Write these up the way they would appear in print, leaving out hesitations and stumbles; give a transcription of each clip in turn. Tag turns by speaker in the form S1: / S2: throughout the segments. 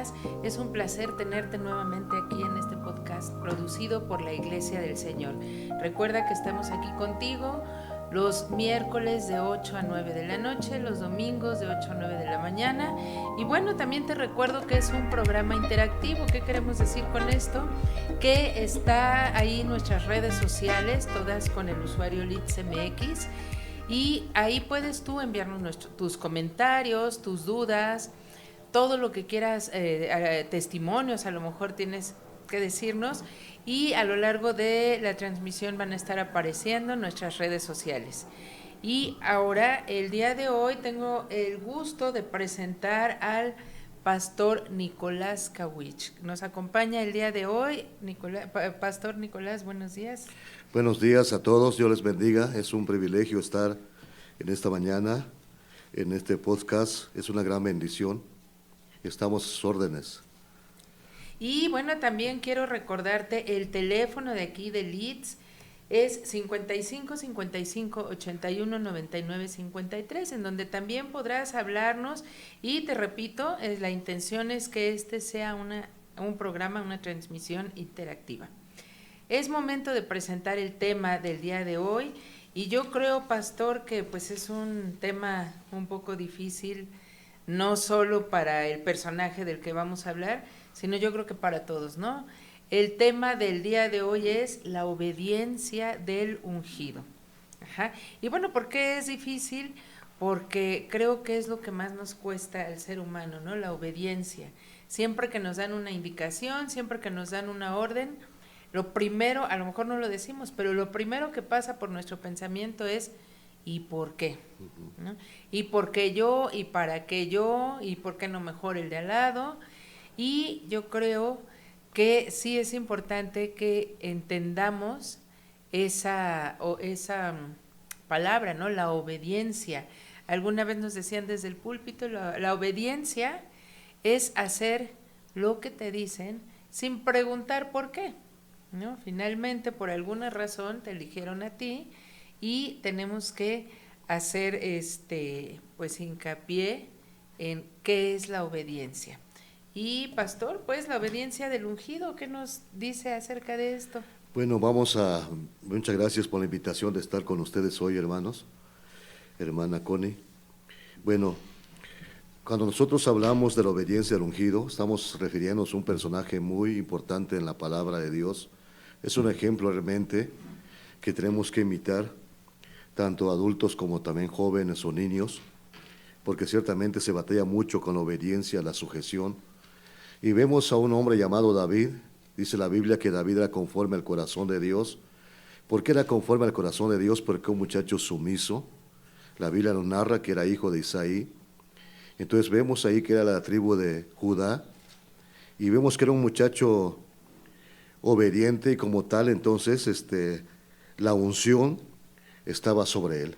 S1: estás? Es un placer tenerte nuevamente aquí en este podcast producido por la Iglesia del Señor. Recuerda que estamos aquí contigo los miércoles de 8 a 9 de la noche, los domingos de 8 a 9 de la mañana. Y bueno, también te recuerdo que es un programa interactivo. ¿Qué queremos decir con esto? Que está ahí en nuestras redes sociales, todas con el usuario LitzMX. Y ahí puedes tú enviarnos tus comentarios, tus dudas, todo lo que quieras, testimonios, a lo mejor tienes que decirnos, y a lo largo de la transmisión van a estar apareciendo en nuestras redes sociales. Y ahora, el día de hoy, tengo el gusto de presentar al pastor Nicolás Kawich. Nos acompaña el día de hoy. Pastor Nicolás, buenos días.
S2: Buenos días a todos, Dios les bendiga. Es un privilegio estar en esta mañana, en este podcast. Es una gran bendición. Estamos a sus órdenes.
S1: Y bueno, también quiero recordarte el teléfono de aquí de Leeds es 55 55 81 99 53, en donde también podrás hablarnos. Y te repito, la intención es que este sea un programa, una transmisión interactiva. Es momento de presentar el tema del día de hoy, y yo creo, pastor, que pues es un tema un poco difícil, no solo para el personaje del que vamos a hablar, sino yo creo que para todos, ¿no? El tema del día de hoy es la obediencia del ungido. Ajá. Y bueno, ¿por qué es difícil? Porque creo que es lo que más nos cuesta al ser humano, ¿no? La obediencia. Siempre que nos dan una indicación, siempre que nos dan una orden, lo primero, a lo mejor no lo decimos, pero lo primero que pasa por nuestro pensamiento es ¿y por qué? ¿No? ¿Y por qué yo? ¿Y para qué yo? ¿Y por qué no mejor el de al lado? Y yo creo que sí es importante que entendamos esa palabra, ¿no? La obediencia. Alguna vez nos decían desde el púlpito, la obediencia es hacer lo que te dicen sin preguntar por qué, ¿no? Finalmente, por alguna razón te eligieron a ti, y tenemos que hacer pues hincapié en qué es la obediencia. Y pastor, pues la obediencia del ungido, ¿qué nos dice acerca de esto?
S2: Bueno, muchas gracias por la invitación de estar con ustedes hoy, hermanos, hermana Connie. Bueno, cuando nosotros hablamos de la obediencia del ungido, estamos refiriéndonos a un personaje muy importante en la palabra de Dios. Es un ejemplo realmente que tenemos que imitar, tanto adultos como también jóvenes o niños, porque ciertamente se batalla mucho con la obediencia, la sujeción. Y vemos a un hombre llamado David. Dice la Biblia que David era conforme al corazón de Dios. ¿Por qué era conforme al corazón de Dios? Porque un muchacho sumiso. La Biblia nos narra que era hijo de Isaí. Entonces vemos ahí que era la tribu de Judá, y vemos que era un muchacho obediente, y como tal entonces la unción estaba sobre él.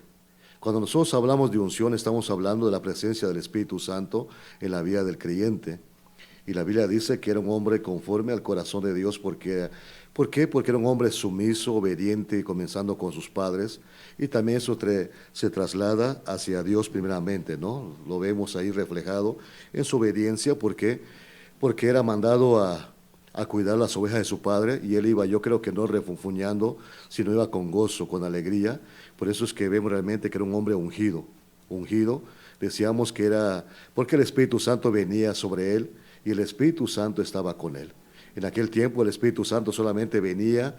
S2: Cuando nosotros hablamos de unción, estamos hablando de la presencia del Espíritu Santo en la vida del creyente. Y la Biblia dice que era un hombre conforme al corazón de Dios. ¿Por qué? Porque era un hombre sumiso, obediente, comenzando con sus padres. Y también eso se traslada hacia Dios primeramente, ¿no? Lo vemos ahí reflejado en su obediencia. ¿Por qué? Porque era mandado a cuidar las ovejas de su padre, y él iba, yo creo que no refunfuñando, sino iba con gozo, con alegría. Por eso es que vemos realmente que era un hombre ungido. Decíamos que era porque el Espíritu Santo venía sobre él, y el Espíritu Santo estaba con él. En aquel tiempo el Espíritu Santo solamente venía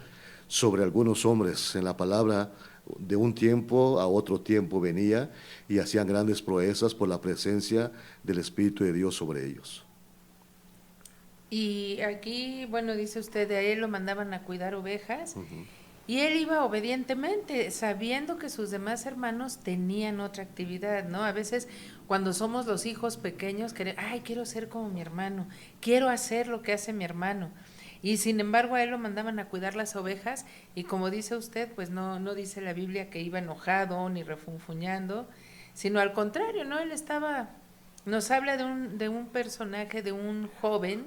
S2: sobre algunos hombres. En la palabra, de un tiempo a otro tiempo venía, y hacían grandes proezas por la presencia del Espíritu de Dios sobre ellos.
S1: Y aquí, bueno, dice usted, a él lo mandaban a cuidar ovejas. Y él iba obedientemente, sabiendo que sus demás hermanos tenían otra actividad, ¿no? A veces cuando somos los hijos pequeños, quiero ser como mi hermano, quiero hacer lo que hace mi hermano. Y sin embargo a él lo mandaban a cuidar las ovejas, y como dice usted, pues no dice la Biblia que iba enojado ni refunfuñando, sino al contrario, ¿no? Nos habla de un personaje, de un joven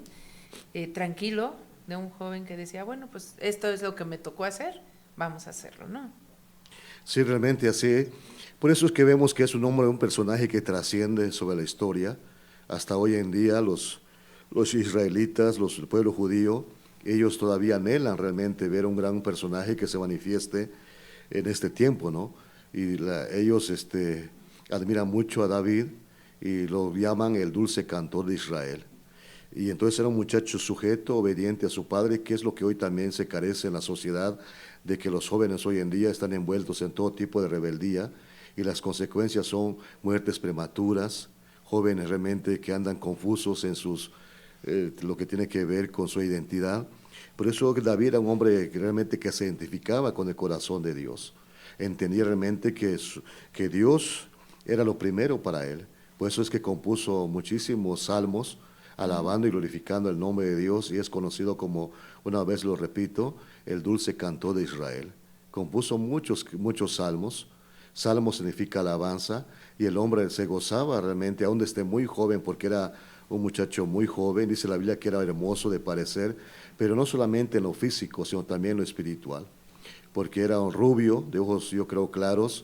S1: tranquilo, de un joven que decía, bueno, pues esto es lo que me tocó hacer, vamos a hacerlo, ¿no?
S2: Sí, realmente así. Por eso es que vemos que es un personaje que trasciende sobre la historia. Hasta hoy en día los los israelitas, el pueblo judío, ellos todavía anhelan realmente ver un gran personaje que se manifieste en este tiempo, ¿no? Y ellos admiran mucho a David y lo llaman el dulce cantor de Israel. Y entonces era un muchacho sujeto, obediente a su padre, que es lo que hoy también se carece en la sociedad, de que los jóvenes hoy en día están envueltos en todo tipo de rebeldía y las consecuencias son muertes prematuras, jóvenes realmente que andan confusos en lo que tiene que ver con su identidad. Por eso David era un hombre que realmente que se identificaba con el corazón de Dios. Entendía realmente que Dios era lo primero para él. Por eso es que compuso muchísimos salmos, alabando y glorificando el nombre de Dios, y es conocido como, una vez lo repito, el dulce cantor de Israel. Compuso muchos salmos. Salmo significa alabanza, y el hombre se gozaba realmente, aún desde muy joven, porque era un muchacho muy joven. Dice la Biblia que era hermoso de parecer, pero no solamente en lo físico, sino también en lo espiritual, porque era un rubio, de ojos yo creo claros,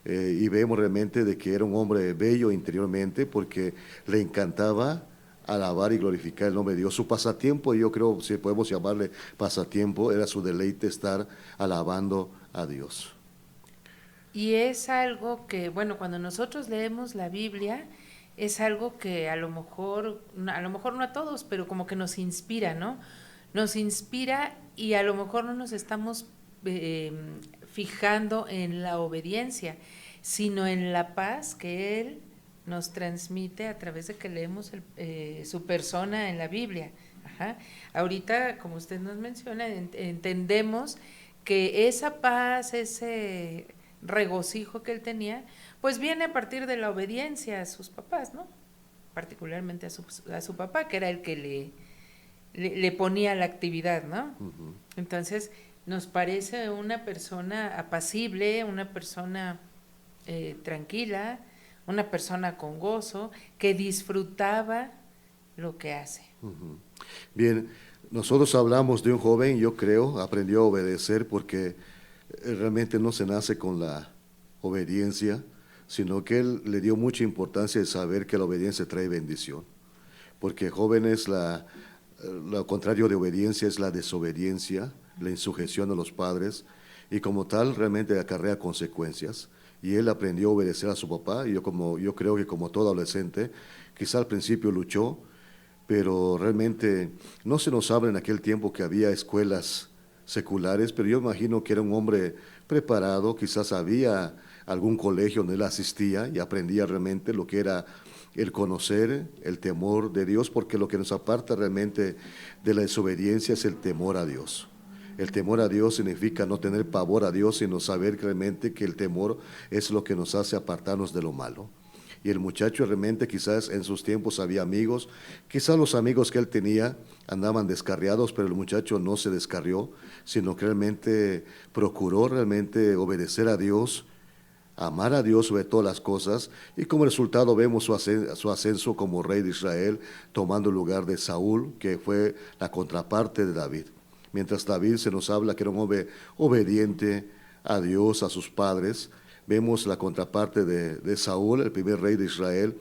S2: y vemos realmente de que era un hombre bello interiormente, porque le encantaba alabar y glorificar el nombre de Dios. Su pasatiempo, yo creo, si podemos llamarle pasatiempo, era su deleite estar alabando a Dios.
S1: Y es algo que, bueno, cuando nosotros leemos la Biblia, es algo que a lo mejor no a todos, pero como que nos inspira, ¿no? Nos inspira y a lo mejor no nos estamos fijando en la obediencia, sino en la paz que Él nos transmite a través de que leemos su persona en la Biblia. Ajá. Ahorita, como usted nos menciona, entendemos que esa paz, ese regocijo que él tenía, pues viene a partir de la obediencia a sus papás, ¿no? Particularmente a su papá, que era el que le ponía la actividad, ¿no? Uh-huh. Entonces, nos parece una persona apacible, una persona tranquila, una persona con gozo, que disfrutaba lo que hace.
S2: Uh-huh. Bien, nosotros hablamos de un joven, yo creo, aprendió a obedecer porque realmente no se nace con la obediencia, sino que él le dio mucha importancia de saber que la obediencia trae bendición. Porque jóvenes, lo contrario de obediencia es la desobediencia, la insujeción a los padres, y como tal realmente acarrea consecuencias. Y él aprendió a obedecer a su papá, y yo creo que como todo adolescente, quizá al principio luchó, pero realmente no se nos habla en aquel tiempo que había escuelas seculares, pero yo imagino que era un hombre preparado, quizás había algún colegio donde él asistía y aprendía realmente lo que era el conocer, el temor de Dios, porque lo que nos aparta realmente de la desobediencia es el temor a Dios. El temor a Dios significa no tener pavor a Dios, sino saber realmente que el temor es lo que nos hace apartarnos de lo malo. Y el muchacho realmente quizás en sus tiempos había amigos, quizás los amigos que él tenía andaban descarriados, pero el muchacho no se descarrió, sino que realmente procuró realmente obedecer a Dios, amar a Dios sobre todas las cosas, y como resultado vemos su ascenso como rey de Israel, tomando el lugar de Saúl, que fue la contraparte de David. Mientras David se nos habla que era un hombre obediente a Dios, a sus padres, vemos la contraparte de Saúl, el primer rey de Israel,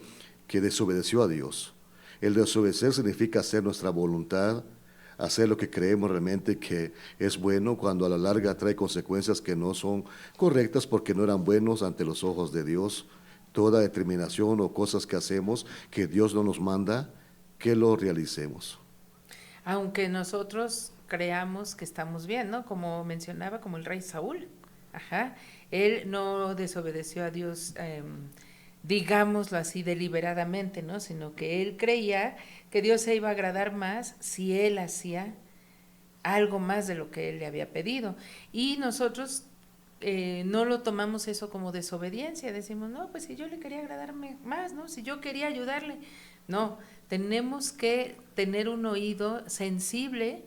S2: que desobedeció a Dios. El desobedecer significa hacer nuestra voluntad, hacer lo que creemos realmente que es bueno, cuando a la larga trae consecuencias que no son correctas porque no eran buenos ante los ojos de Dios. Toda determinación o cosas que hacemos que Dios no nos manda, que lo realicemos.
S1: Aunque nosotros creamos que estamos bien, ¿no? Como mencionaba, como el rey Saúl. Ajá. Él no desobedeció a Dios, digámoslo así, deliberadamente, ¿no? Sino que él creía que Dios se iba a agradar más si él hacía algo más de lo que él le había pedido. Y nosotros no lo tomamos eso como desobediencia. Decimos, no, pues si yo le quería agradarme más, ¿no? Si yo quería ayudarle. No, tenemos que tener un oído sensible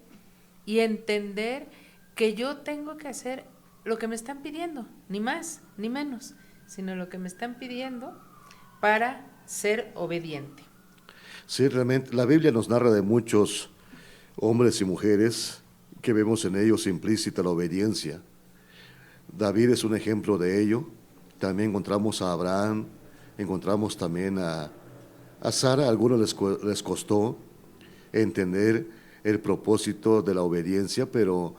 S1: y entender que yo tengo que hacer lo que me están pidiendo, ni más, ni menos, sino lo que me están pidiendo para ser obediente.
S2: Sí, realmente la Biblia nos narra de muchos hombres y mujeres que vemos en ellos implícita la obediencia. David es un ejemplo de ello. También encontramos a Abraham, encontramos también a Sara. A algunos les costó, entender el propósito de la obediencia, pero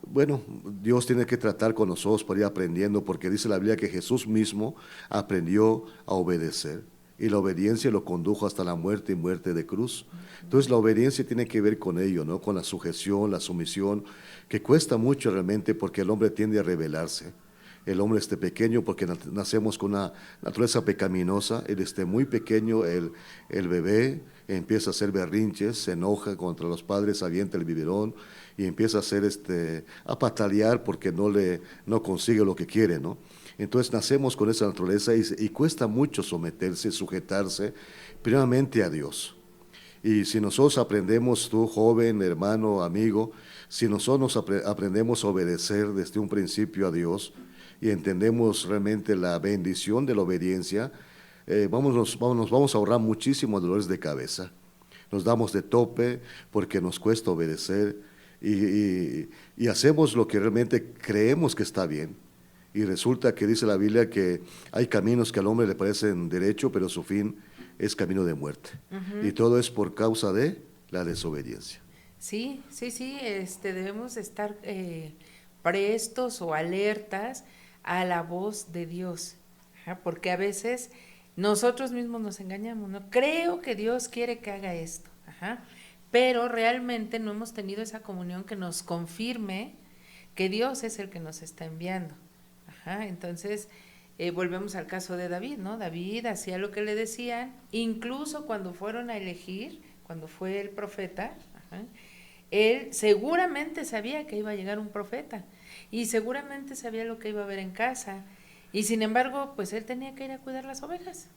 S2: bueno, Dios tiene que tratar con nosotros para ir aprendiendo, porque dice la Biblia que Jesús mismo aprendió a obedecer. Y la obediencia lo condujo hasta la muerte y muerte de cruz. Entonces la obediencia tiene que ver con ello, ¿no? Con la sujeción, la sumisión, que cuesta mucho realmente porque el hombre tiende a rebelarse. El hombre pequeño porque nacemos con una naturaleza pecaminosa, él muy pequeño, el bebé empieza a hacer berrinches, se enoja contra los padres, avienta el biberón y empieza a hacer a patalear porque no consigue lo que quiere, ¿no? Entonces nacemos con esa naturaleza y cuesta mucho someterse, sujetarse primeramente a Dios. Y si nosotros aprendemos, tú joven, hermano, amigo, si nosotros aprendemos a obedecer desde un principio a Dios y entendemos realmente la bendición de la obediencia, vamos a ahorrar muchísimos dolores de cabeza. Nos damos de tope porque nos cuesta obedecer y hacemos lo que realmente creemos que está bien. Y resulta que dice la Biblia que hay caminos que al hombre le parecen derecho, pero su fin es camino de muerte. Y todo es por causa de la desobediencia.
S1: Sí, debemos estar prestos o alertas a la voz de Dios, porque a veces nosotros mismos nos engañamos, ¿no? Creo que Dios quiere que haga esto, pero realmente no hemos tenido esa comunión que nos confirme que Dios es el que nos está enviando. Entonces, volvemos al caso de David, ¿no? David hacía lo que le decían, incluso cuando fueron a elegir, cuando fue el profeta, él seguramente sabía que iba a llegar un profeta y seguramente sabía lo que iba a haber en casa y sin embargo, pues él tenía que ir a cuidar las ovejas.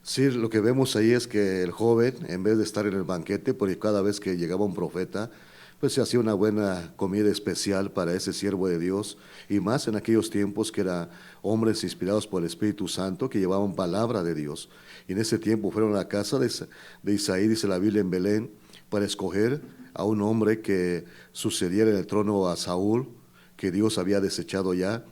S2: Sí, lo que vemos ahí es que el joven, en vez de estar en el banquete, porque cada vez que llegaba un profeta, pues se hacía una buena comida especial para ese siervo de Dios, y más en aquellos tiempos que eran hombres inspirados por el Espíritu Santo que llevaban palabra de Dios. Y en ese tiempo fueron a la casa de Isaí, dice la Biblia, en Belén, para escoger a un hombre que sucediera en el trono a Saúl, que Dios había desechado ya.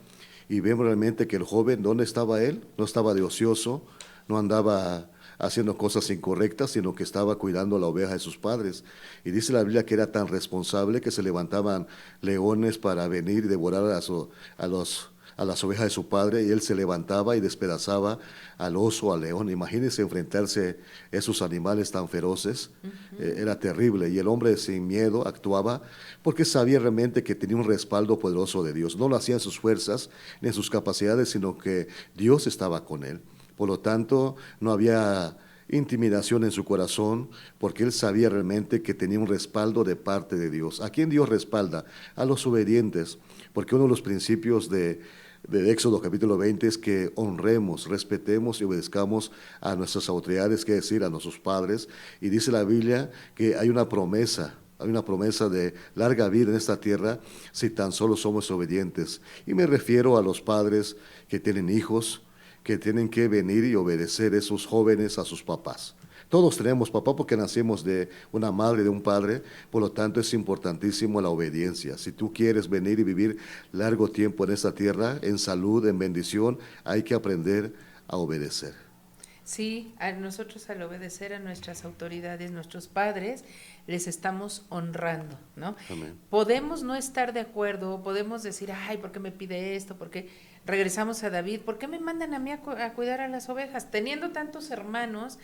S2: Y vemos realmente que el joven, ¿dónde estaba él? No estaba de ocioso, no andaba haciendo cosas incorrectas, sino que estaba cuidando la oveja de sus padres. Y dice la Biblia que era tan responsable que se levantaban leones para venir y devorar a las ovejas de su padre, y él se levantaba y despedazaba al oso, al león. Imagínense enfrentarse a esos animales tan feroces. Era terrible, y el hombre sin miedo actuaba porque sabía realmente que tenía un respaldo poderoso de Dios. No lo hacía en sus fuerzas ni en sus capacidades, sino que Dios estaba con él. Por lo tanto, no había intimidación en su corazón, porque él sabía realmente que tenía un respaldo de parte de Dios. ¿A quién Dios respalda? A los obedientes, porque uno de los principios de Éxodo capítulo 20 es que honremos, respetemos y obedezcamos a nuestras autoridades, que decir, a nuestros padres. Y dice la Biblia que hay una promesa de larga vida en esta tierra si tan solo somos obedientes. Y me refiero a los padres que tienen hijos, que tienen que venir y obedecer esos jóvenes a sus papás. Todos tenemos papá porque nacimos de una madre y de un padre, por lo tanto es importantísimo la obediencia. Si tú quieres venir y vivir largo tiempo en esta tierra, en salud, en bendición, hay que aprender a obedecer.
S1: Sí, a nosotros al obedecer a nuestras autoridades, nuestros padres, les estamos honrando, ¿no?
S2: Amén.
S1: Podemos no estar de acuerdo, podemos decir, ay, ¿por qué me pide esto? ¿Por qué? Regresamos a David, ¿por qué me mandan a mí a cuidar a las ovejas? Teniendo tantos hermanos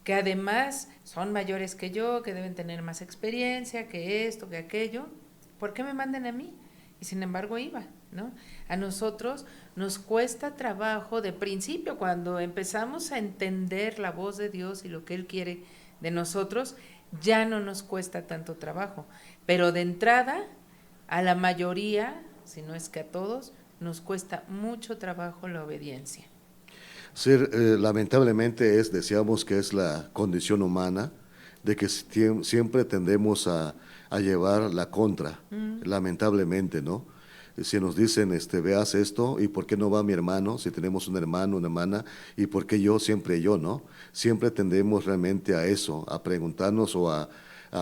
S1: que además son mayores que yo, que deben tener más experiencia, que esto, que aquello, ¿por qué me mandan a mí? Y sin embargo iba, ¿no? A nosotros nos cuesta trabajo de principio, cuando empezamos a entender la voz de Dios y lo que Él quiere de nosotros, ya no nos cuesta tanto trabajo. Pero de entrada, a la mayoría, si no es que a todos, nos cuesta mucho trabajo la obediencia.
S2: Sí, lamentablemente decíamos que es la condición humana, de que siempre tendemos a llevar la contra, lamentablemente, ¿no? Si nos dicen, veas esto, ¿y por qué no va mi hermano? Si tenemos un hermano, una hermana, ¿y por qué yo? Siempre yo, ¿no? Siempre tendemos realmente a eso, a preguntarnos o a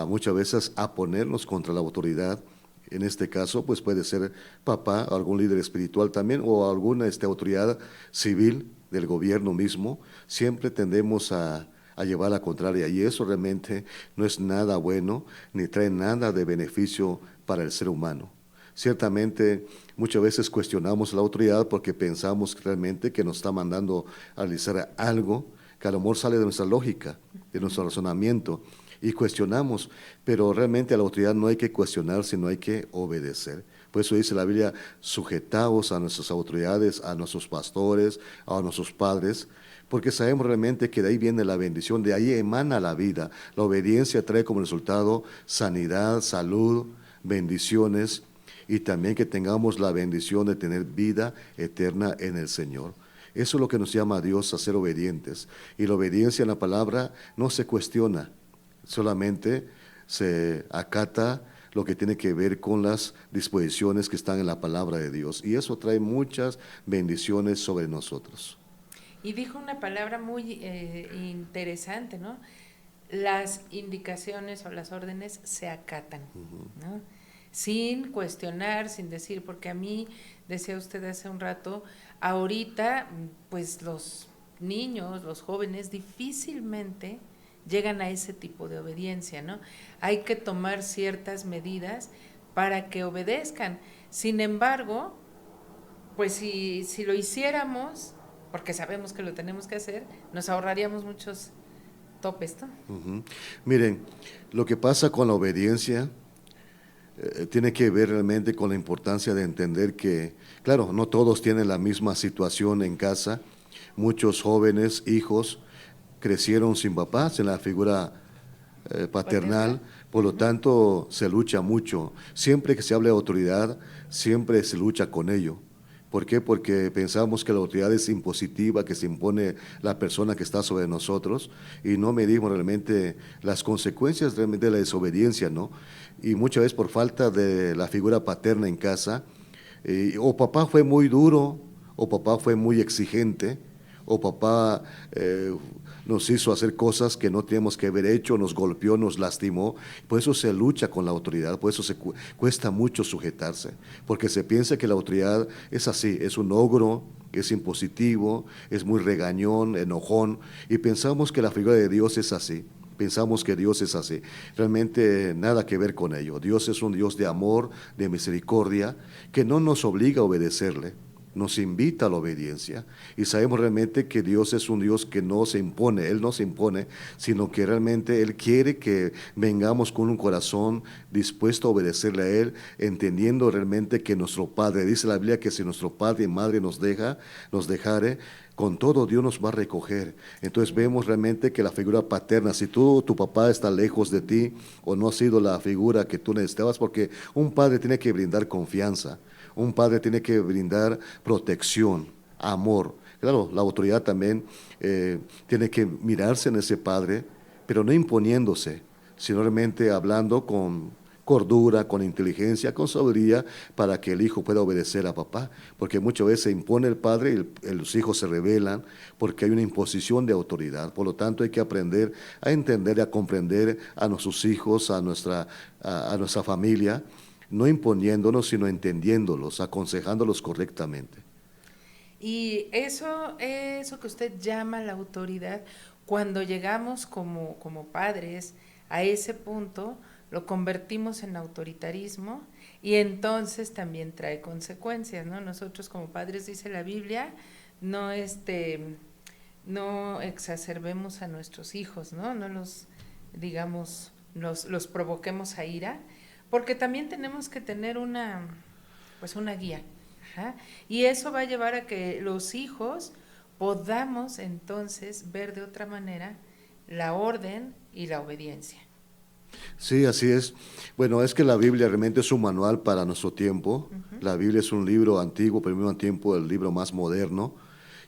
S2: muchas veces a ponernos contra la autoridad. En este caso, pues puede ser papá, algún líder espiritual también, o alguna autoridad civil del gobierno mismo. Siempre tendemos a a llevar la contraria. Y eso realmente no es nada bueno, ni trae nada de beneficio para el ser humano. Ciertamente, muchas veces cuestionamos la autoridad porque pensamos realmente que nos está mandando a realizar algo que a lo mejor sale de nuestra lógica, de nuestro razonamiento, y cuestionamos, pero realmente a la autoridad no hay que cuestionar, sino hay que obedecer. Por eso dice la Biblia, sujetaos a nuestras autoridades, a nuestros pastores, a nuestros padres, porque sabemos realmente que de ahí viene la bendición, de ahí emana la vida. La obediencia trae como resultado sanidad, salud, bendiciones, y también que tengamos la bendición de tener vida eterna en el Señor. Eso es lo que nos llama a Dios a ser obedientes. Y la obediencia en la palabra no se cuestiona, solamente se acata lo que tiene que ver con las disposiciones que están en la palabra de Dios. Y eso trae muchas bendiciones sobre nosotros.
S1: Y dijo una palabra muy interesante, ¿no? Las indicaciones o las órdenes se acatan, ¿no? Sin cuestionar, sin decir, porque a mí, decía usted hace un rato, ahorita, pues los niños, los jóvenes, difícilmente llegan a ese tipo de obediencia, ¿no? Hay que tomar ciertas medidas para que obedezcan. Sin embargo, pues si lo hiciéramos, porque sabemos que lo tenemos que hacer, nos ahorraríamos muchos topes, ¿no?
S2: Miren, lo que pasa con la obediencia tiene que ver realmente con la importancia de entender que, claro, no todos tienen la misma situación en casa. Muchos jóvenes, hijos, crecieron sin papás en la figura paternal, por lo tanto se lucha mucho. Siempre que se habla de autoridad, siempre se lucha con ello. ¿Por qué? Porque pensamos que la autoridad es impositiva, que se impone la persona que está sobre nosotros y no medimos realmente las consecuencias realmente de la desobediencia, ¿no? Y muchas veces por falta de la figura paterna en casa, o papá fue muy duro, o papá fue muy exigente, o papá nos hizo hacer cosas que no teníamos que haber hecho, nos golpeó, nos lastimó. Por eso se lucha con la autoridad, por eso cuesta mucho sujetarse, porque se piensa que la autoridad es así, es un ogro, es impositivo, es muy regañón, enojón, y pensamos que la figura de Dios es así. Pensamos que Dios es así. Realmente nada que ver con ello. Dios es un Dios de amor, de misericordia, que no nos obliga a obedecerle, nos invita a la obediencia, y sabemos realmente que Dios es un Dios que no se impone, Él no se impone, sino que realmente Él quiere que vengamos con un corazón dispuesto a obedecerle a Él, entendiendo realmente que nuestro Padre, dice la Biblia que si nuestro Padre y Madre nos dejare, con todo Dios nos va a recoger. Entonces vemos realmente que la figura paterna, si tu papá está lejos de ti o no ha sido la figura que tú necesitabas, porque un padre tiene que brindar confianza, un padre tiene que brindar protección, amor. Claro, la autoridad también tiene que mirarse en ese padre, pero no imponiéndose, sino realmente hablando con cordura, con inteligencia, con sabiduría, para que el hijo pueda obedecer a papá. Porque muchas veces se impone el padre y los hijos se rebelan porque hay una imposición de autoridad. Por lo tanto, hay que aprender a entender y a comprender a nuestros hijos, a nuestra familia, no imponiéndonos, sino entendiéndolos, aconsejándolos correctamente.
S1: Y eso que usted llama la autoridad, cuando llegamos como padres a ese punto, lo convertimos en autoritarismo y entonces también trae consecuencias, ¿no? Nosotros como padres, dice la Biblia, no exacerbemos a nuestros hijos, ¿no? No los, digamos, los provoquemos a ira, porque también tenemos que tener una guía. Ajá. Y eso va a llevar a que los hijos podamos entonces ver de otra manera la orden y la obediencia.
S2: Sí, así es. Bueno, es que la Biblia realmente es un manual para nuestro tiempo. La Biblia es un libro antiguo, pero al mismo tiempo el libro más moderno.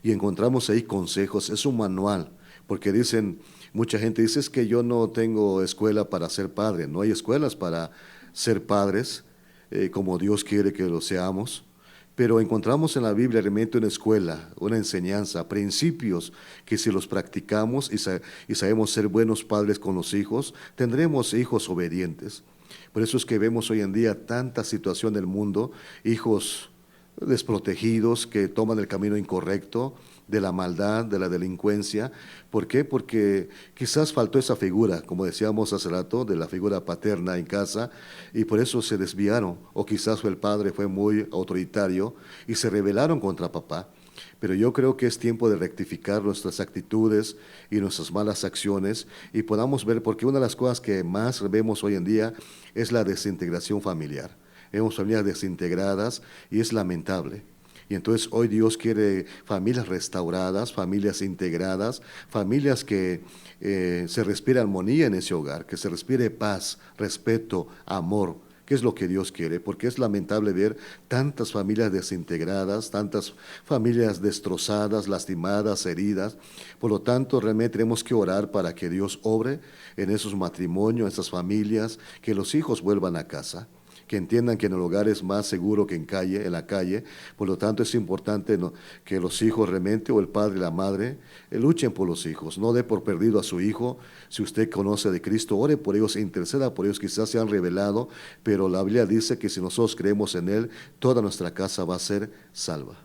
S2: Y encontramos ahí consejos, es un manual, porque dicen, mucha gente dice, es que yo no tengo escuela para ser padre. No hay escuelas para ser padres, como Dios quiere que lo seamos. Pero encontramos en la Biblia realmente una escuela, una enseñanza, principios que si los practicamos y sabemos ser buenos padres con los hijos, tendremos hijos obedientes. Por eso es que vemos hoy en día tanta situación del mundo, hijos desprotegidos, que toman el camino incorrecto de la maldad, de la delincuencia. ¿Por qué? Porque quizás faltó esa figura, como decíamos hace rato, de la figura paterna en casa, y por eso se desviaron. O quizás el padre fue muy autoritario y se rebelaron contra papá. Pero yo creo que es tiempo de rectificar nuestras actitudes y nuestras malas acciones y podamos ver, porque una de las cosas que más vemos hoy en día es la desintegración familiar. Vemos familias desintegradas y es lamentable. Y entonces hoy Dios quiere familias restauradas, familias integradas, familias que se respire armonía en ese hogar, que se respire paz, respeto, amor. ¿Qué es lo que Dios quiere? Porque es lamentable ver tantas familias desintegradas, tantas familias destrozadas, lastimadas, heridas. Por lo tanto, realmente tenemos que orar para que Dios obre en esos matrimonios, en esas familias, que los hijos vuelvan a casa, que entiendan que en el hogar es más seguro que en la calle. Por lo tanto, es importante, ¿no?, que los hijos realmente, o el padre y la madre, luchen por los hijos. No dé por perdido a su hijo. Si usted conoce de Cristo, ore por ellos e interceda por ellos. Quizás se han revelado, pero la Biblia dice que si nosotros creemos en Él, toda nuestra casa va a ser salva.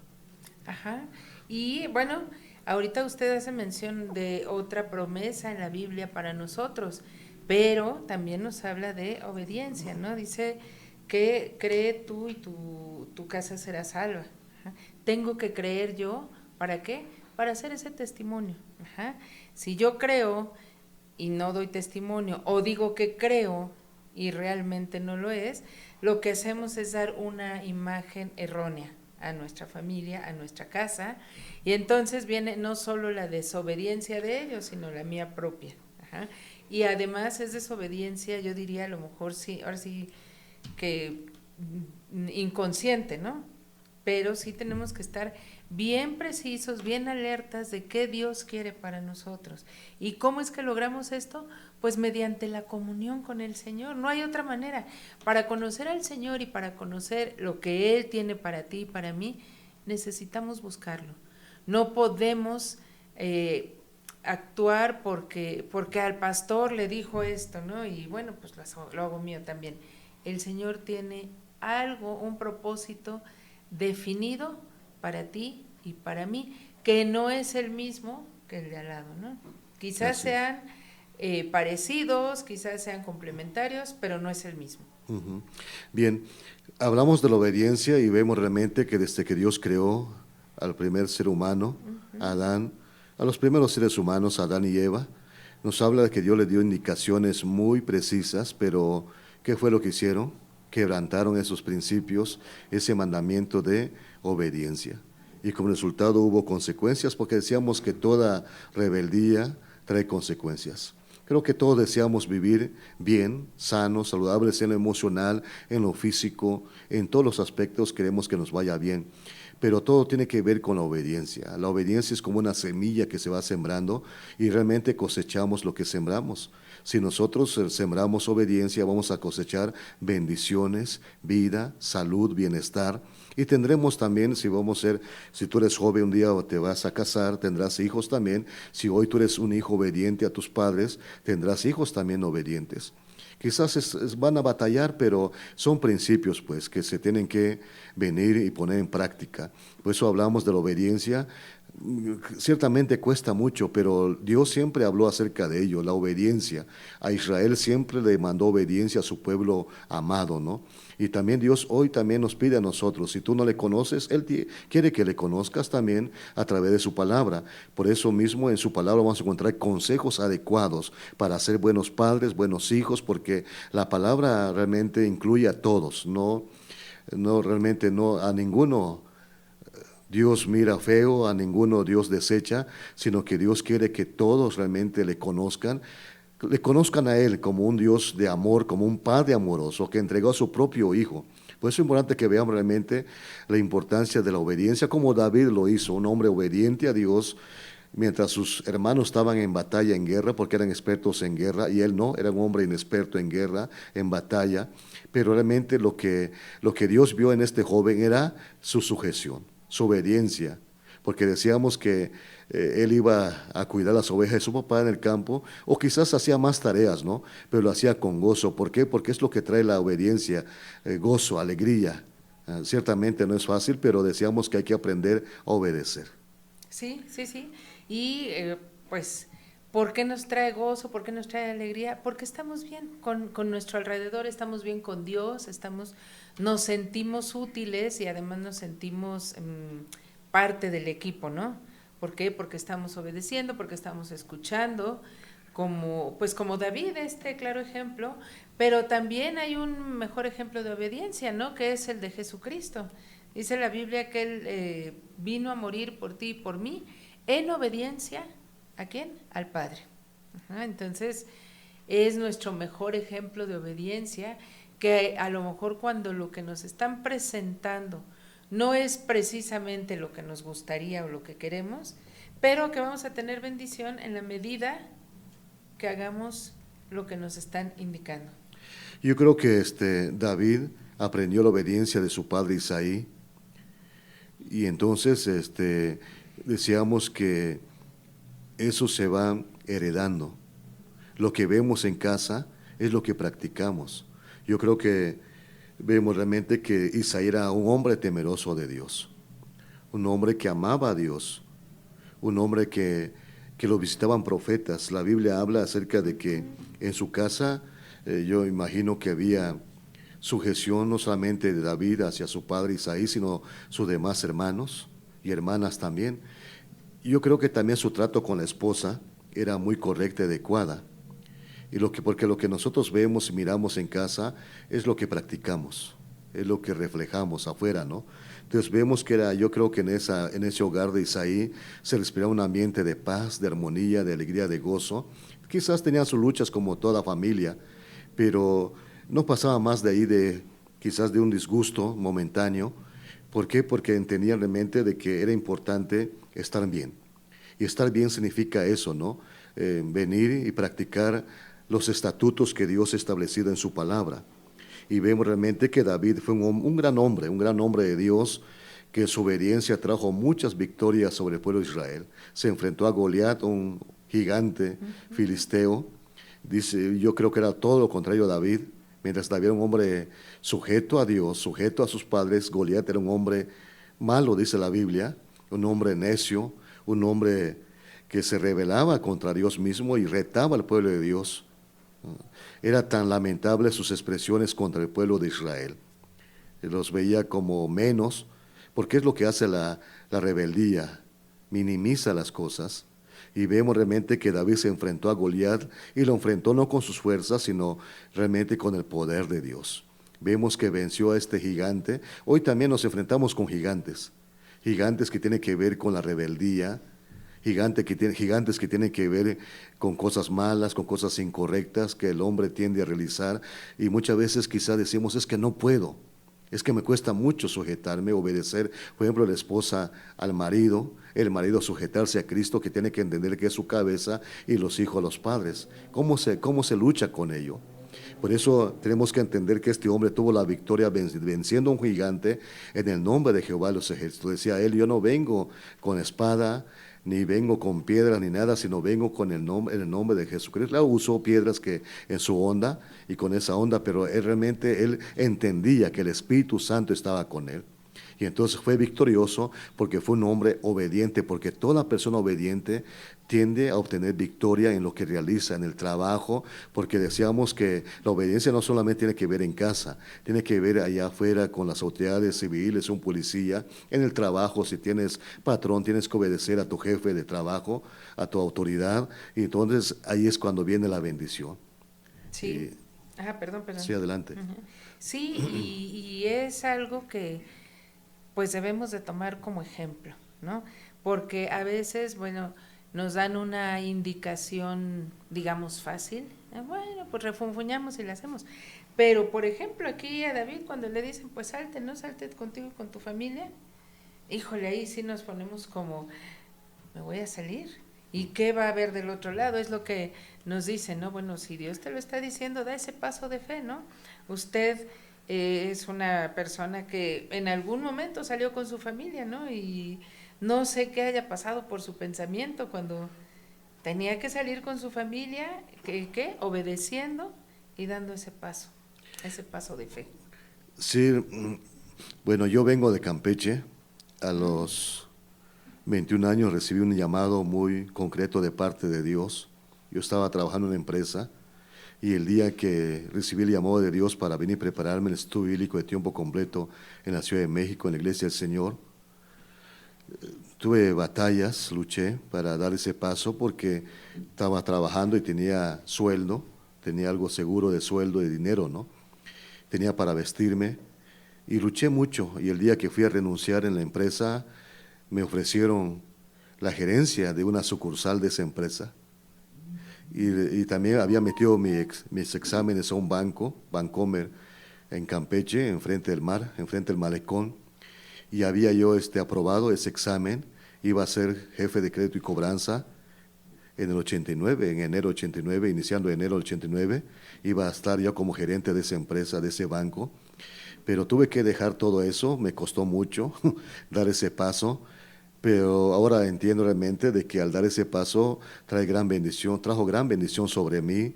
S1: Ajá. Y bueno, ahorita usted hace mención de otra promesa en la Biblia para nosotros, pero también nos habla de obediencia, ¿no? Dice que cree tú y tu casa será salva. Ajá. Tengo que creer yo, ¿para qué? Para hacer ese testimonio. Ajá. Si yo creo y no doy testimonio, o digo que creo y realmente no lo es, lo que hacemos es dar una imagen errónea a nuestra familia, a nuestra casa, y entonces viene no solo la desobediencia de ellos, sino la mía propia. Ajá. Y además es desobediencia, yo diría a lo mejor sí, ahora sí que inconsciente, ¿no? Pero sí tenemos que estar bien precisos, bien alertas de qué Dios quiere para nosotros. ¿Y cómo es que logramos esto? Pues mediante la comunión con el Señor. No hay otra manera. Para conocer al Señor y para conocer lo que Él tiene para ti y para mí, necesitamos buscarlo. No podemos actuar porque al pastor le dijo esto, ¿no? Y bueno, pues lo hago mío también. El Señor tiene algo, un propósito definido para ti y para mí, que no es el mismo que el de al lado, ¿no? Quizás sean parecidos, quizás sean complementarios, pero no es el mismo.
S2: Uh-huh. Bien, hablamos de la obediencia y vemos realmente que desde que Dios creó al primer ser humano, Adán, a los primeros seres humanos, Adán y Eva, nos habla de que Dios le dio indicaciones muy precisas, pero ¿qué fue lo que hicieron? Quebrantaron esos principios, ese mandamiento de obediencia. Y como resultado hubo consecuencias, porque decíamos que toda rebeldía trae consecuencias. Creo que todos deseamos vivir bien, sanos, saludables en lo emocional, en lo físico, en todos los aspectos queremos que nos vaya bien. Pero todo tiene que ver con la obediencia. La obediencia es como una semilla que se va sembrando y realmente cosechamos lo que sembramos. Si nosotros sembramos obediencia, vamos a cosechar bendiciones, vida, salud, bienestar. Y tendremos también, si tú eres joven un día o te vas a casar, tendrás hijos también. Si hoy tú eres un hijo obediente a tus padres, tendrás hijos también obedientes. Quizás van a batallar, pero son principios pues que se tienen que venir y poner en práctica. Por eso hablamos de la obediencia. Ciertamente cuesta mucho, pero Dios siempre habló acerca de ello, la obediencia. A Israel siempre le mandó obediencia a su pueblo amado, ¿no? Y también Dios hoy también nos pide a nosotros, si tú no le conoces, Él quiere que le conozcas también a través de su palabra. Por eso mismo en su palabra vamos a encontrar consejos adecuados para ser buenos padres, buenos hijos, porque la palabra realmente incluye a todos, no realmente no a ninguno. Dios mira feo, a ninguno Dios desecha, sino que Dios quiere que todos realmente le conozcan a Él como un Dios de amor, como un Padre amoroso que entregó a su propio Hijo. Por eso es importante que veamos realmente la importancia de la obediencia, como David lo hizo, un hombre obediente a Dios, mientras sus hermanos estaban en batalla, en guerra, porque eran expertos en guerra, y él no, era un hombre inexperto en guerra, en batalla, pero realmente lo que Dios vio en este joven era su sujeción, su obediencia, porque decíamos que él iba a cuidar las ovejas de su papá en el campo, o quizás hacía más tareas, ¿no? Pero lo hacía con gozo. ¿Por qué? Porque es lo que trae la obediencia, gozo, alegría. Ciertamente no es fácil, pero decíamos que hay que aprender a obedecer.
S1: Sí, sí, sí. Y pues, ¿por qué nos trae gozo? ¿Por qué nos trae alegría? Porque estamos bien con nuestro alrededor, estamos bien con Dios, nos sentimos útiles y además nos sentimos parte del equipo, ¿no? ¿Por qué? Porque estamos obedeciendo, porque estamos escuchando, como David, este claro ejemplo, pero también hay un mejor ejemplo de obediencia, ¿no? Que es el de Jesucristo. Dice la Biblia que Él vino a morir por ti y por mí en obediencia, ¿a quién? Al Padre. Ajá, entonces, es nuestro mejor ejemplo de obediencia, que a lo mejor cuando lo que nos están presentando no es precisamente lo que nos gustaría o lo que queremos, pero que vamos a tener bendición en la medida que hagamos lo que nos están indicando.
S2: Yo creo que David aprendió la obediencia de su padre Isaí, y entonces decíamos que eso se va heredando. Lo que vemos en casa es lo que practicamos. Yo creo que vemos realmente que Isaí era un hombre temeroso de Dios, un hombre que amaba a Dios, un hombre que lo visitaban profetas. La Biblia habla acerca de que en su casa, yo imagino que había sujeción no solamente de David hacia su padre Isaí, sino sus demás hermanos y hermanas también. Yo creo que también su trato con la esposa era muy correcta y adecuada. Porque lo que nosotros vemos y miramos en casa es lo que practicamos, es lo que reflejamos afuera, ¿no? Entonces vemos que yo creo que en ese hogar de Isaí se respiraba un ambiente de paz, de armonía, de alegría, de gozo. Quizás tenían sus luchas como toda familia, pero no pasaba más de ahí quizás de un disgusto momentáneo. ¿Por qué? Porque entendían realmente de que era importante estar bien. Y estar bien significa eso, ¿no? Venir y practicar los estatutos que Dios ha establecido en su palabra. Y vemos realmente que David fue un gran hombre de Dios, que su obediencia trajo muchas victorias sobre el pueblo de Israel. Se enfrentó a Goliat, un gigante filisteo. Dice, yo creo que era todo lo contrario a David. Mientras David era un hombre sujeto a Dios, sujeto a sus padres, Goliat era un hombre malo, dice la Biblia, un hombre necio, un hombre que se rebelaba contra Dios mismo y retaba al pueblo de Dios. Era tan lamentable sus expresiones contra el pueblo de Israel. Los veía como menos, porque es lo que hace la rebeldía, minimiza las cosas. Y vemos realmente que David se enfrentó a Goliat y lo enfrentó no con sus fuerzas, sino realmente con el poder de Dios. Vemos que venció a este gigante. Hoy también nos enfrentamos con gigantes, gigantes que tienen que ver con la rebeldía, gigantes que tienen que ver con cosas malas, con cosas incorrectas que el hombre tiende a realizar, y muchas veces quizás decimos, es que no puedo, es que me cuesta mucho sujetarme, obedecer, por ejemplo, la esposa al marido, el marido sujetarse a Cristo, que tiene que entender que es su cabeza, y los hijos a los padres. ¿Cómo se lucha con ello? Por eso tenemos que entender que este hombre tuvo la victoria venciendo a un gigante en el nombre de Jehová de los ejércitos. Decía él, yo no vengo con espada, ni vengo con piedras ni nada, sino vengo con en el nombre de Jesucristo. Claro, usó piedras que en su onda y con esa onda, pero realmente él entendía que el Espíritu Santo estaba con él. Y entonces fue victorioso porque fue un hombre obediente, porque toda persona obediente tiende a obtener victoria en lo que realiza, en el trabajo, porque decíamos que la obediencia no solamente tiene que ver en casa, tiene que ver allá afuera con las autoridades civiles, un policía, en el trabajo, si tienes patrón, tienes que obedecer a tu jefe de trabajo, a tu autoridad, y entonces ahí es cuando viene la bendición.
S1: Sí. Perdón.
S2: Sí, adelante.
S1: Sí, y es algo que pues debemos de tomar como ejemplo, ¿no? Porque a veces, bueno, nos dan una indicación, digamos, fácil, bueno, pues refunfuñamos y la hacemos. Pero, por ejemplo, aquí a David cuando le dicen, pues salte, ¿no? Salte contigo y con tu familia, híjole, ahí sí nos ponemos como, me voy a salir. ¿Y qué va a haber del otro lado? Es lo que nos dicen, ¿no? Bueno, si Dios te lo está diciendo, da ese paso de fe, ¿no? Usted es una persona que en algún momento salió con su familia, ¿no? Y no sé qué haya pasado por su pensamiento cuando tenía que salir con su familia, ¿qué? Obedeciendo y dando ese paso de fe.
S2: Sí, Bueno, yo vengo de Campeche. A los 21 años recibí un llamado muy concreto de parte de Dios. Yo estaba trabajando en una empresa y el día que recibí el llamado de Dios para venir a prepararme el estudio bíblico de tiempo completo en la Ciudad de México, en la Iglesia del Señor, tuve batallas, luché para dar ese paso porque estaba trabajando y tenía sueldo, tenía algo seguro de sueldo, de dinero, ¿no? Tenía para vestirme y luché mucho. Y el día que fui a renunciar en la empresa, me ofrecieron la gerencia de una sucursal de esa empresa. Y también había metido mis exámenes a un banco, Bancomer, en Campeche, enfrente del mar, enfrente del malecón. Y había yo aprobado ese examen, iba a ser jefe de crédito y cobranza en el 89, en enero 89, iniciando enero 89, iba a estar yo como gerente de esa empresa, de ese banco, pero tuve que dejar todo eso, me costó mucho dar ese paso, pero ahora entiendo realmente de que al dar ese paso trajo gran bendición sobre mí,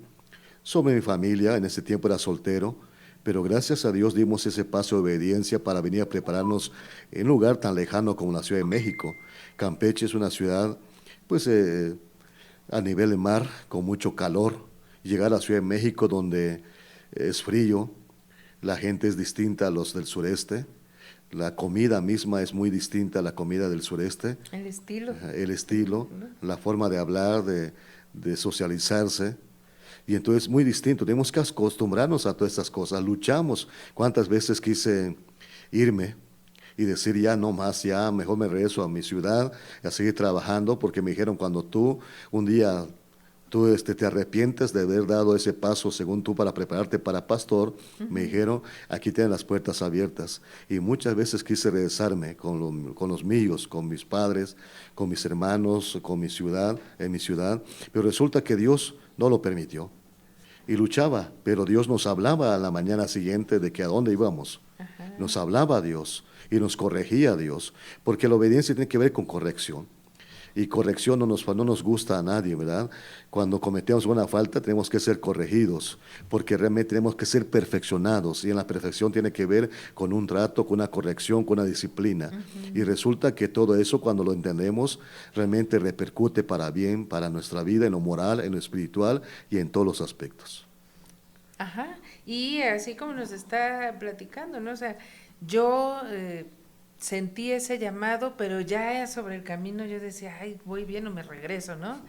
S2: sobre mi familia. En ese tiempo era soltero, pero gracias a Dios dimos ese paso de obediencia para venir a prepararnos en un lugar tan lejano como la Ciudad de México. Campeche es una ciudad, pues, a nivel de mar, con mucho calor. Llegar a la Ciudad de México, donde es frío, la gente es distinta a los del sureste, la comida misma es muy distinta a la comida del sureste.
S1: El estilo.
S2: El estilo, la forma de hablar, de socializarse. Y entonces muy distinto, tenemos que acostumbrarnos a todas estas cosas, luchamos. ¿Cuántas veces quise irme y decir ya no más, ya mejor me regreso a mi ciudad a seguir trabajando? Porque me dijeron, cuando tú un día te arrepientes de haber dado ese paso según tú para prepararte para pastor, me dijeron, aquí tienen las puertas abiertas. Y muchas veces quise regresarme con los míos, con mis padres, con mis hermanos, con mi ciudad, en mi ciudad, pero resulta que Dios no lo permitió. Y luchaba, pero Dios nos hablaba a la mañana siguiente de que a dónde íbamos.
S1: Ajá.
S2: Nos hablaba Dios y nos corregía Dios, porque la obediencia tiene que ver con corrección. Y corrección no nos gusta a nadie, ¿verdad? Cuando cometemos una falta tenemos que ser corregidos, porque realmente tenemos que ser perfeccionados, y en la perfección tiene que ver con un trato, con una corrección, con una disciplina. Y resulta que todo eso, cuando lo entendemos, realmente repercute para bien, para nuestra vida, en lo moral, en lo espiritual y en todos los aspectos.
S1: Ajá, y así como nos está platicando, ¿no? O sea, yo sentí ese llamado, pero ya sobre el camino yo decía, ay, voy bien o me regreso, ¿no?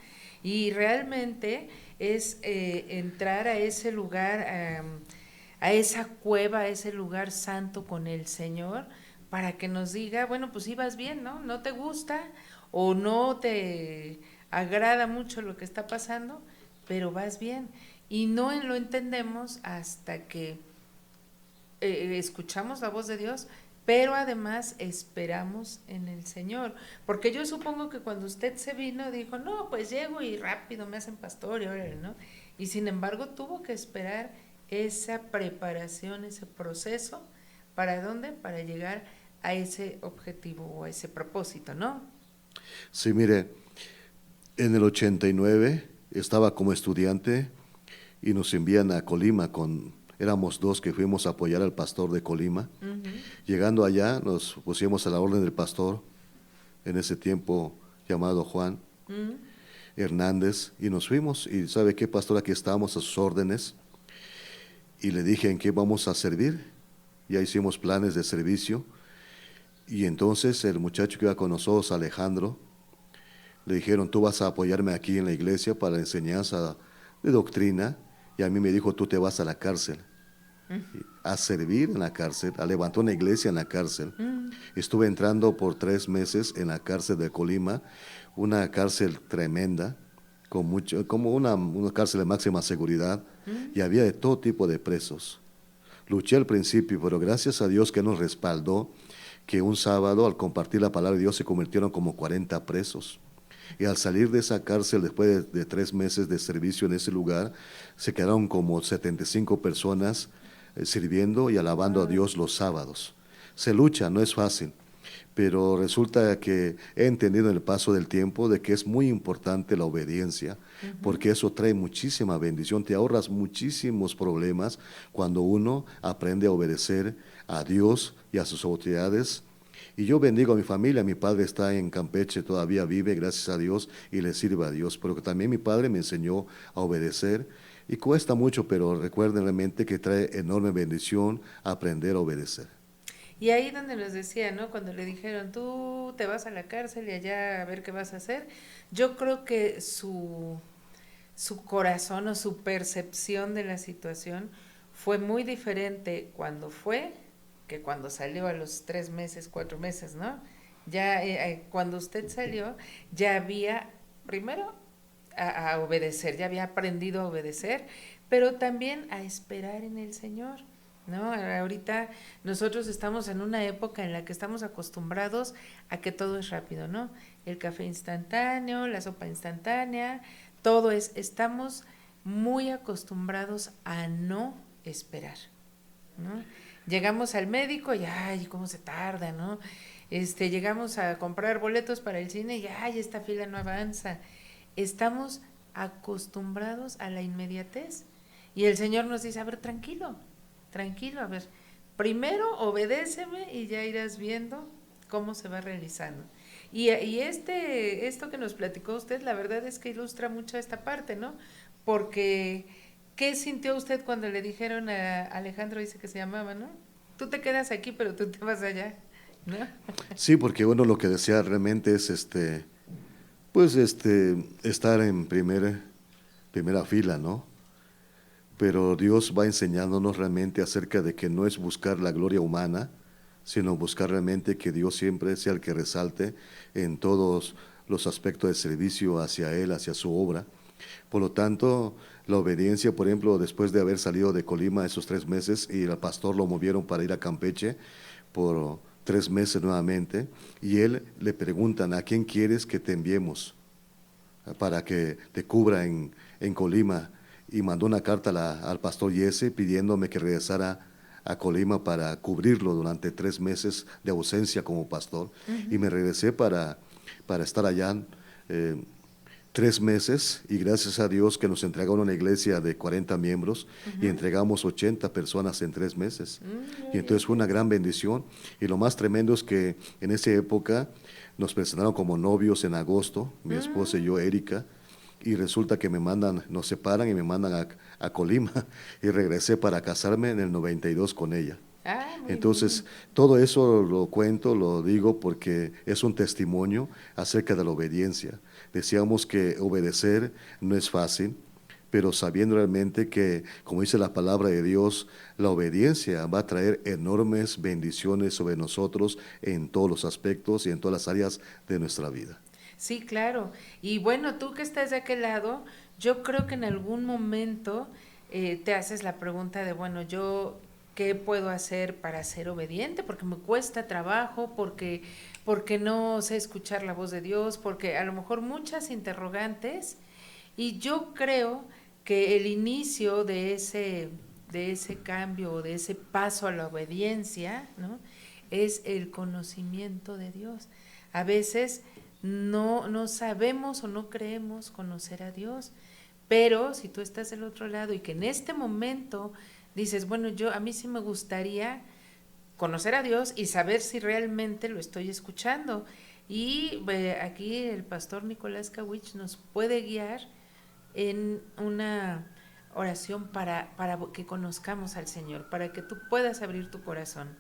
S1: Y realmente es entrar a ese lugar, a esa cueva, a ese lugar santo con el Señor, para que nos diga, bueno, pues ibas bien, ¿no? No te gusta o no te agrada mucho lo que está pasando, pero vas bien. Y no lo entendemos hasta que escuchamos la voz de Dios, pero además esperamos en el Señor. Porque yo supongo que cuando usted se vino, dijo, no, pues llego y rápido me hacen pastor y órale, ¿no? Y sin embargo tuvo que esperar esa preparación, ese proceso, ¿para dónde? Para llegar a ese objetivo o a ese propósito, ¿no?
S2: Sí, mire, en el 89 estaba como estudiante y nos envían a Colima éramos dos que fuimos a apoyar al pastor de Colima. Llegando allá nos pusimos a la orden del pastor, en ese tiempo llamado Juan Hernández, y nos fuimos. Y ¿sabe qué, pastor? Aquí estamos a sus órdenes. Y le dije en qué vamos a servir. Ya hicimos planes de servicio. Y entonces el muchacho que iba con nosotros, Alejandro, le dijeron, tú vas a apoyarme aquí en la iglesia para la enseñanza de doctrina. Y a mí me dijo, tú te vas a la cárcel, a servir en la cárcel, a levantar una iglesia en la cárcel. Estuve entrando por 3 meses en la cárcel de Colima, una cárcel tremenda, como una cárcel de máxima seguridad, y había de todo tipo de presos. Luché al principio, pero gracias a Dios que nos respaldó, que un sábado al compartir la palabra de Dios se convirtieron como 40 presos. Y al salir de esa cárcel, después de 3 meses de servicio en ese lugar, se quedaron como 75 personas sirviendo y alabando a Dios los sábados. Se lucha, no es fácil. pero resulta que he entendido en el paso del tiempo de que es muy importante la obediencia, porque eso trae muchísima bendición, te ahorras muchísimos problemas cuando uno aprende a obedecer a Dios y a sus autoridades. Y yo bendigo a mi familia, mi padre está en Campeche, todavía vive, gracias a Dios, y le sirve a Dios, pero que también mi padre me enseñó a obedecer, y cuesta mucho, pero recuerden realmente que trae enorme bendición aprender a obedecer.
S1: Y ahí donde nos decía, ¿no? Cuando le dijeron, tú te vas a la cárcel y allá a ver qué vas a hacer, yo creo que su corazón o su percepción de la situación fue muy diferente cuando fue que cuando salió a los 3 meses, 4 meses, ¿no? Ya cuando usted salió, ya había, primero, a obedecer, ya había aprendido a obedecer, pero también a esperar en el Señor. ¿No? Ahorita nosotros estamos en una época en la que estamos acostumbrados a que todo es rápido, ¿no? El café instantáneo, la sopa instantánea, estamos muy acostumbrados a no esperar, ¿no? Llegamos al médico y ay, cómo se tarda, ¿no? Llegamos a comprar boletos para el cine y ay, esta fila no avanza. Estamos acostumbrados a la inmediatez. Y el Señor nos dice, a ver, tranquilo, tranquilo, a ver, primero obedéceme y ya irás viendo cómo se va realizando. Y esto que nos platicó usted, la verdad es que ilustra mucho esta parte, ¿no? Porque, ¿qué sintió usted cuando le dijeron a Alejandro, dice que se llamaba, ¿no? Tú te quedas aquí, pero tú te vas allá, ¿no?
S2: Sí, porque bueno, lo que desea realmente es pues estar en primera fila, ¿no? Pero Dios va enseñándonos realmente acerca de que no es buscar la gloria humana, sino buscar realmente que Dios siempre sea el que resalte en todos los aspectos de servicio hacia Él, hacia su obra. Por lo tanto, la obediencia, por ejemplo, después de haber salido de Colima esos 3 meses y el pastor lo movieron para ir a Campeche por 3 meses nuevamente, y él le preguntan, ¿a quién quieres que te enviemos para que te cubra en Colima? Y mandó una carta al pastor Yese pidiéndome que regresara a Colima para cubrirlo durante 3 meses de ausencia como pastor. Y me regresé para estar allá 3 meses, y gracias a Dios que nos entregaron una iglesia de 40 miembros y entregamos 80 personas en 3 meses. Y entonces fue una gran bendición. Y lo más tremendo es que en esa época nos presentaron como novios en agosto, mi esposa y yo, Erika, y resulta que nos separan y me mandan a Colima, y regresé para casarme en el 92 con ella. Entonces, todo eso lo cuento, lo digo porque es un testimonio acerca de la obediencia. Decíamos que obedecer no es fácil, pero sabiendo realmente que, como dice la palabra de Dios, la obediencia va a traer enormes bendiciones sobre nosotros en todos los aspectos y en todas las áreas de nuestra vida.
S1: Sí, claro. Y bueno, tú que estás de aquel lado, yo creo que en algún momento te haces la pregunta de, bueno, yo qué puedo hacer para ser obediente, porque me cuesta trabajo, porque no sé escuchar la voz de Dios, porque a lo mejor muchas interrogantes, y yo creo que el inicio de ese cambio, de ese paso a la obediencia, ¿no? Es el conocimiento de Dios. A veces no sabemos o no creemos conocer a Dios, pero si tú estás del otro lado y que en este momento dices, bueno, a mí sí me gustaría conocer a Dios y saber si realmente lo estoy escuchando. Y aquí el pastor Nicolás Kawich nos puede guiar en una oración para que conozcamos al Señor, para que tú puedas abrir tu corazón.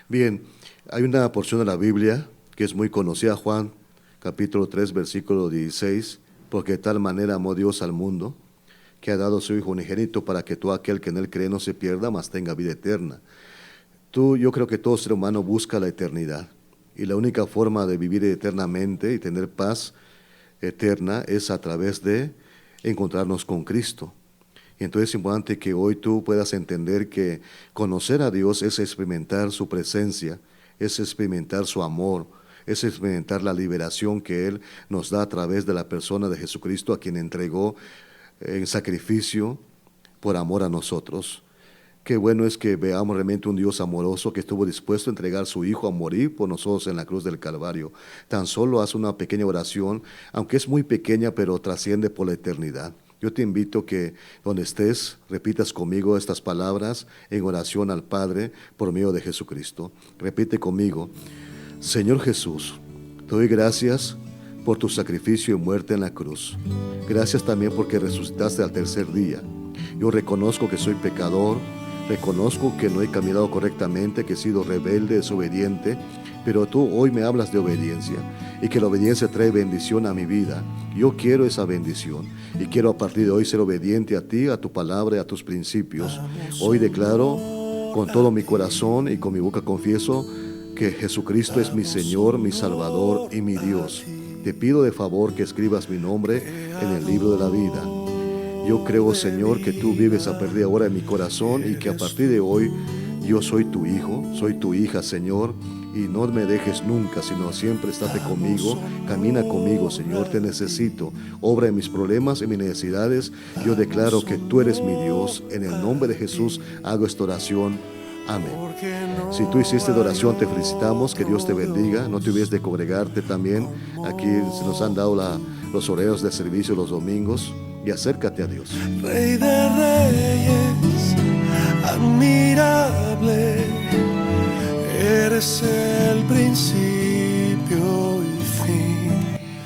S2: Bien, hay una porción de la Biblia que es muy conocida, Juan capítulo 3, versículo 16, porque de tal manera amó Dios al mundo, que ha dado a su Hijo unigénito para que todo aquel que en él cree no se pierda, mas tenga vida eterna. Yo creo que todo ser humano busca la eternidad, y la única forma de vivir eternamente y tener paz eterna es a través de encontrarnos con Cristo. Y entonces es importante que hoy tú puedas entender que conocer a Dios es experimentar su presencia, es experimentar su amor, es experimentar la liberación que Él nos da a través de la persona de Jesucristo, a quien entregó en sacrificio por amor a nosotros. Qué bueno es que veamos realmente un Dios amoroso que estuvo dispuesto a entregar a su Hijo a morir por nosotros en la cruz del Calvario. Tan solo haz una pequeña oración, aunque es muy pequeña, pero trasciende por la eternidad. Yo te invito que donde estés, repitas conmigo estas palabras en oración al Padre por medio de Jesucristo. Repite conmigo: Señor Jesús, te doy gracias por tu sacrificio y muerte en la cruz. Gracias también porque resucitaste al tercer día. Yo reconozco que soy pecador, reconozco que no he caminado correctamente, que he sido rebelde, desobediente, pero tú hoy me hablas de obediencia y que la obediencia trae bendición a mi vida. Yo quiero esa bendición y quiero a partir de hoy ser obediente a ti, a tu palabra y a tus principios. Hoy declaro con todo mi corazón y con mi boca confieso que Jesucristo es mi Señor, mi Salvador y mi Dios. Te pido de favor que escribas mi nombre en el libro de la vida. Yo creo, Señor, que tú vives a partir de ahora en mi corazón y que a partir de hoy yo soy tu hijo, soy tu hija, Señor, y no me dejes nunca, sino siempre estate conmigo, camina conmigo, Señor, te necesito, obra en mis problemas, en mis necesidades. Yo declaro que tú eres mi Dios, en el nombre de Jesús hago esta oración. Amén. Si tú hiciste la oración, te felicitamos, que Dios te bendiga. No te olvides de congregarte también. Aquí se nos han dado los horarios de servicio los domingos. Y acércate a Dios.
S3: Rey de reyes, admirable, eres el principio y fin.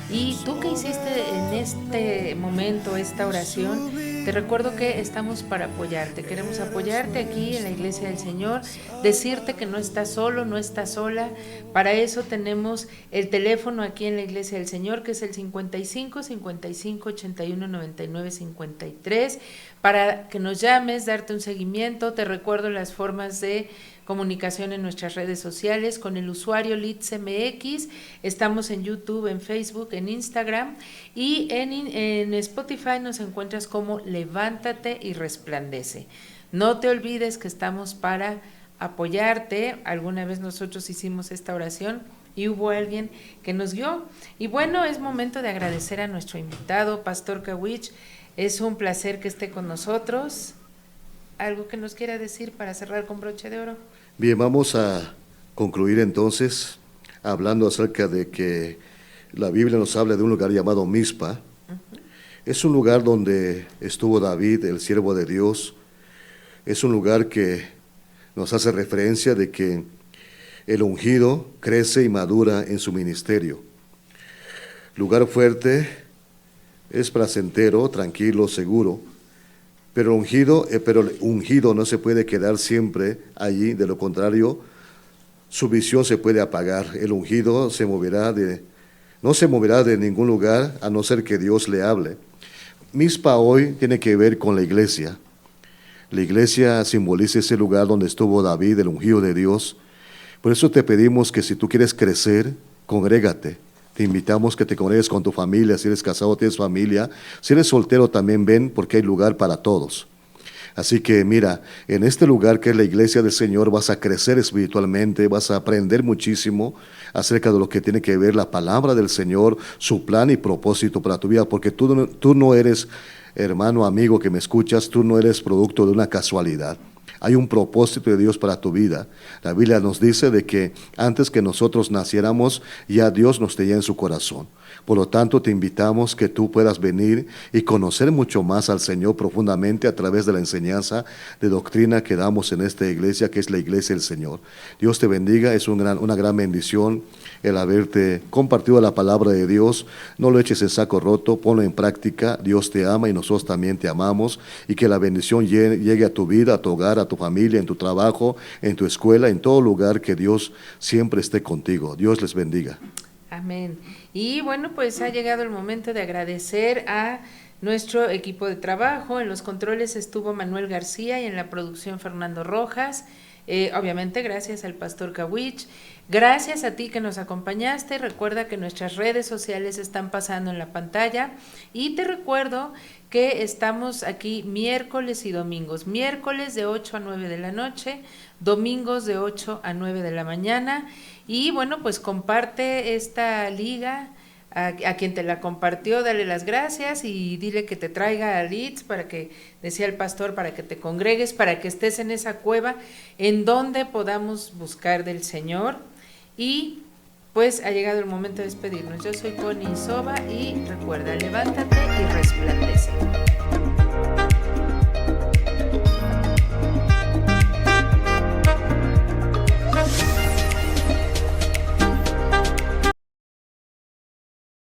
S1: Y tú que hiciste en este momento esta oración, te recuerdo que estamos para apoyarte. Queremos apoyarte aquí en la Iglesia del Señor, decirte que no estás solo, no estás sola. Para eso tenemos el teléfono aquí en la Iglesia del Señor, que es el 55 55 81 99 53, para que nos llames, darte un seguimiento. Te recuerdo las formas de comunicación en nuestras redes sociales con el usuario LitzMX. Estamos en YouTube, en Facebook, en Instagram y en Spotify nos encuentras como Levántate y Resplandece. No te olvides que estamos para apoyarte. Alguna vez nosotros hicimos esta oración y hubo alguien que nos guió. Y bueno, es momento de agradecer a nuestro invitado, Pastor Kawich. Es un placer que esté con nosotros. ¿Algo que nos quiera decir para cerrar con broche de oro?
S2: Bien, vamos a concluir entonces hablando acerca de que la Biblia nos habla de un lugar llamado Mizpa. Uh-huh. Es un lugar donde estuvo David, el siervo de Dios. Es un lugar que nos hace referencia de que el ungido crece y madura en su ministerio. Lugar fuerte, es placentero, tranquilo, seguro. Pero el ungido no se puede quedar siempre allí, de lo contrario, su visión se puede apagar. El ungido no se moverá de ningún lugar a no ser que Dios le hable. Mizpa hoy tiene que ver con la iglesia. La iglesia simboliza ese lugar donde estuvo David, el ungido de Dios. Por eso te pedimos que si tú quieres crecer, congrégate. Te invitamos que te congregues con tu familia. Si eres casado, tienes familia. Si eres soltero, también ven, porque hay lugar para todos. Así que mira, en este lugar que es la iglesia del Señor vas a crecer espiritualmente, vas a aprender muchísimo acerca de lo que tiene que ver la palabra del Señor, su plan y propósito para tu vida, porque tú no eres, hermano, amigo que me escuchas, tú no eres producto de una casualidad. Hay un propósito de Dios para tu vida. La Biblia nos dice de que antes que nosotros naciéramos, ya Dios nos tenía en su corazón. Por lo tanto, te invitamos que tú puedas venir y conocer mucho más al Señor profundamente a través de la enseñanza de doctrina que damos en esta iglesia, que es la iglesia del Señor. Dios te bendiga, es una gran bendición el haberte compartido la palabra de Dios. No lo eches en saco roto, ponlo en práctica. Dios te ama y nosotros también te amamos, y que la bendición llegue a tu vida, a tu hogar, a tu familia, en tu trabajo, en tu escuela, en todo lugar, que Dios siempre esté contigo. Dios les bendiga.
S1: Amén. Y bueno, pues ha llegado el momento de agradecer a nuestro equipo de trabajo. En los controles estuvo Manuel García y en la producción Fernando Rojas. Obviamente gracias al Pastor Kawich. Gracias a ti que nos acompañaste. Recuerda que nuestras redes sociales están pasando en la pantalla, y te recuerdo que estamos aquí miércoles y domingos. Miércoles de 8 a 9 de la noche, domingos de 8 a 9 de la mañana. Y bueno, pues comparte esta liga a quien te la compartió, dale las gracias y dile que te traiga a Leeds para que, decía el pastor, para que te congregues, para que estés en esa cueva en donde podamos buscar del Señor. Y pues ha llegado el momento de despedirnos. Yo soy Connie Soba y recuerda, levántate y resplandece.